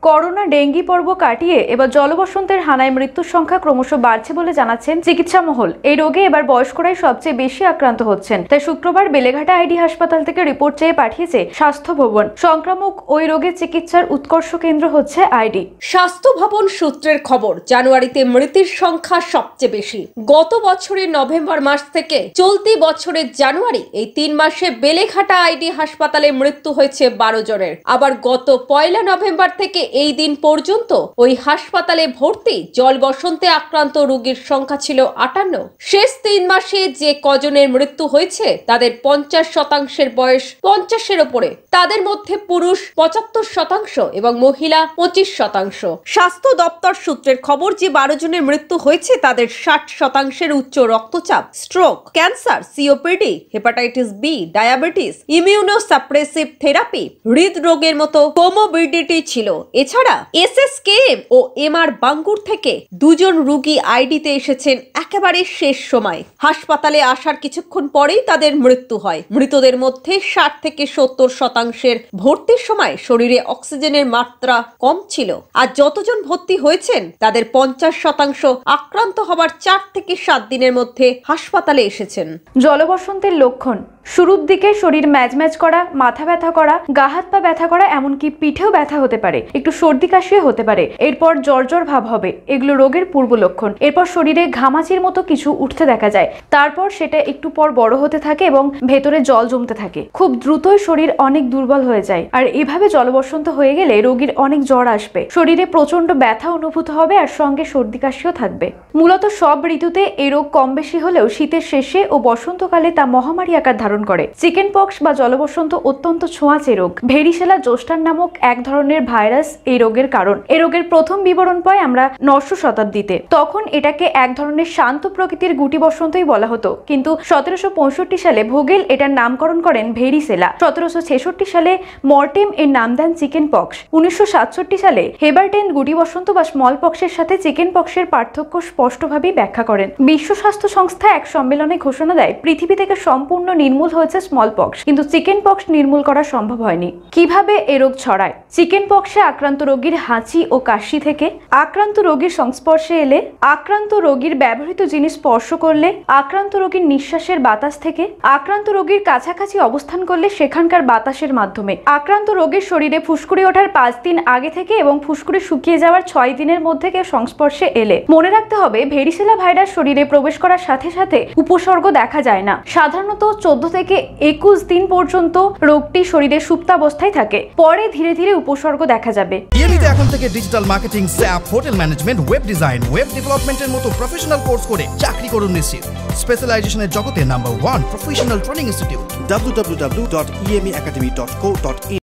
Corona dengue পর্ব কাটিয়ে এবার জলবসন্তের হানায় মৃত্যুর সংখ্যা ক্রমশ বাড়ছে বলে জানাচ্ছেন চিকিৎসা মহল। এই রোগে এবার বয়স্করাই সবচেয়ে বেশি আক্রান্ত হচ্ছেন। তাই শুক্রবার বেলেঘাটা আইডি হাসপাতাল থেকে রিপোর্ট চেয়ে পাঠিয়েছে স্বাস্থ্য ভবন। সংক্রামক ওই রোগের চিকিৎসার উৎকর্ষ কেন্দ্র হচ্ছে আইডি। স্বাস্থ্য ভবন সূত্রের খবর, জানুয়ারিতে মৃতের সংখ্যা সবচেয়ে বেশি। গত বছরের নভেম্বর মাস থেকে চলতি বছরের জানুয়ারি, এই 3 মাসে বেলেঘাটা আইডি হাসপাতালে মৃত্যু হয়েছে 12 জনের। আবার গত 1 নভেম্বর থেকে এই দিন পর্যন্ত ওই হাসপাতালে ভর্তি জল বসন্তে আক্রান্ত রোগীর সংখ্যা ছিল 58। শেষ 3 মাসে যে কজনের মৃত্যু হয়েছে তাদের 50% বয়স 50-এর উপরে। তাদের মধ্যে পুরুষ 75% এবং মহিলা 25%। স্বাস্থ্য দপ্তর সূত্রের খবর যে 12 জনের মৃত্যু হয়েছে তাদের 60% উচ্চ রক্তচাপ, stroke, cancer, COPD, hepatitis B, diabetes, immunosuppressive therapy, হৃদরোগের মতো কোমোবিডিটি ছিল। এছাড়া এসএসকেএম ও এমআর বাঙ্গুর থেকে 2 জন রোগী আইডিতে এসেছেন একেবারে শেষ সময়। হাসপাতালে আসার কিছুক্ষণ পরেই তাদের মৃত্যু হয়। মৃতদের মধ্যে 60 থেকে 70% ভর্তির সময় শরীরে অক্সিজেনের মাত্রা কম ছিল। আর যতজন ভর্তি হয়েছেন তাদের 50% আক্রান্ত হবার 4 থেকে 7 দিনের মধ্যে হাসপাতালে এসেছেন। জলবসন্তের লক্ষণ: শুরুর দিকে শরীর ম্যাজম্যাজ করা, মাথা ব্যথা করা, গা হাত পা ব্যথা করা, এমনকি পিঠেও ব্যথা হতে পারে, একটু সর্দি কাশিও হতে পারে। এরপর জ্বর ভাব হবে, এগুলো রোগের পূর্ব লক্ষণ। এরপর শরীরে ঘামাচির মতো কিছু উঠতে দেখা যায়। তারপর সেটা একটু পর বড় হতে থাকে এবং ভেতরে জল জমতে থাকে। খুব দ্রুতই শরীর অনেক দুর্বল হয়ে যায়। আর এভাবে জলবসন্ত হয়ে গেলে রোগীর অনেক জ্বর আসবে, শরীরে প্রচন্ড ব্যথা অনুভূত হবে আর সঙ্গে সর্দি কাশিও থাকবে। মূলত সব ঋতুতে এই রোগ কম বেশি হলেও শীতের শেষে ও বসন্তকালে তা মহামারী আকার ধারণ করে। চিকেন পক্স বা জলবসন্ত অত্যন্ত ছোঁয়াচে রোগ। ভেরিসেলা জোস্টার নামক এক ধরনের ভাইরাস এই রোগের কারণ। এই রোগের প্রথম বিবরণ পাই আমরা 900 শতাব্দীতে। তখন এটাকে এক ধরনের শান্ত প্রকৃতির গুটি বসন্তই বলা হতো, কিন্তু 1765 সালে ভোগেল এটার নামকরণ করেন ভেরিসেলা। 1766 সালে মর্টেম এর নাম দেন চিকেন পক্স। 1967 সালে হেবারটেন গুটি বসন্ত বা স্মল পক্সের সাথে চিকেন পক্সের পার্থক্য স্পষ্টভাবেই ব্যাখ্যা করেন। বিশ্ব স্বাস্থ্য সংস্থা এক সম্মেলনে ঘোষণা দেয় পৃথিবী থেকে সম্পূর্ণ নির্মূল হয়েছে স্মল পক্স, কিন্তু চিকেন পক্স নির্মূল করা সম্ভব হয়নি। কিভাবে এ রোগ ছড়ায়? চিকেন পক্সে আক্রান্ত রোগীর হাঁচি ও কাশি থেকে, আক্রান্ত রোগীর সংস্পর্শে এলে, আক্রান্ত রোগীর ব্যবহৃত জিনিস স্পর্শ করলে, আক্রান্ত রোগীর নিঃশ্বাসের বাতাস থেকে, আক্রান্ত রোগীর কাছাকাছি অবস্থান করলে সেখানকার বাতাসের মাধ্যমে, আক্রান্ত রোগীর শরীরে ফুসকুড়ি ওঠার 5 দিন আগে থেকে এবং ফুসকুড়ি শুকিয়ে যাওয়ার 6 দিনের মধ্যে কেউ সংস্পর্শে এলে। মনে রাখতে হবে, ভেরিসেলা ভাইরাস শরীরে প্রবেশ করার সাথে সাথে উপসর্গ দেখা যায় না। সাধারণত 14 থেকে 21 দিন পর্যন্ত রোগটি শরীরে সুপ্তাবস্থায় থাকে, পরে ধীরে ধীরে উপসর্গ দেখা যাবে। ইএমইতে এখন থেকে digital marketing, sap, hotel management, web design, web ডেভেলপমেন্টের মতো প্রফেশনাল কোর্স করে চাকরি করুন নিশ্চিত। স্পেশালাইজেশনের জগতে number 1 professional training institute www.emiacademy.co.in